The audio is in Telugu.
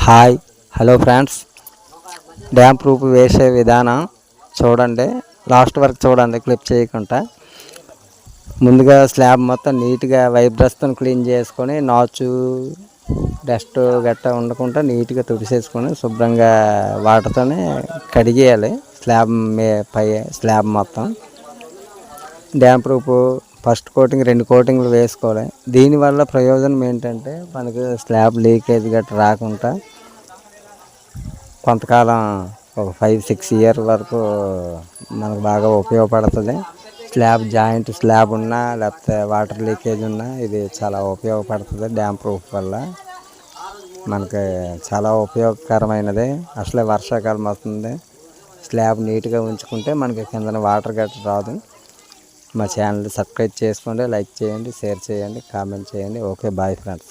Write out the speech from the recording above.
Hi hello friends, dam proof వేసే విధానం చూడండి. లాస్ట్ వరకు చూడండి, క్లిప్ చేయకుండా. ముందుగా స్లాబ్ మొత్తం నీట్గా వైబ్రస్తో క్లీన్ చేసుకొని నాచు డస్ట్ గట్ట ఉండకుండా నీట్గా తుడిసేసుకొని శుభ్రంగా వాటర్తోనే కడిగేయాలి పై స్లాబ్ మొత్తం. డ్యామ్ ప్రూఫ్ ఫస్ట్ కోటింగ్ 2 కోటింగ్లు వేసుకోవాలి. దీనివల్ల ప్రయోజనం ఏంటంటే మనకి స్లాబ్ లీకేజ్ గట్రా రాకుండా కొంతకాలం ఒక 5-6 ఇయర్ వరకు మనకు బాగా ఉపయోగపడుతుంది. స్లాబ్ ఉన్నా లేకపోతే వాటర్ లీకేజ్ ఉన్నా ఇది చాలా ఉపయోగపడుతుంది. డ్యామ్ ప్రూఫ్ వల్ల మనకి చాలా ఉపయోగకరమైనది. అసలే వర్షాకాలం వస్తుంది, స్లాబ్ నీట్గా ఉంచుకుంటే మనకి కిందన వాటర్ గట్రా రాదు. మా ఛానల్ సబ్స్క్రైబ్ చేసుకోండి, లైక్ చేయండి, షేర్ చేయండి, కామెంట్ చేయండి. Okay, bye friends.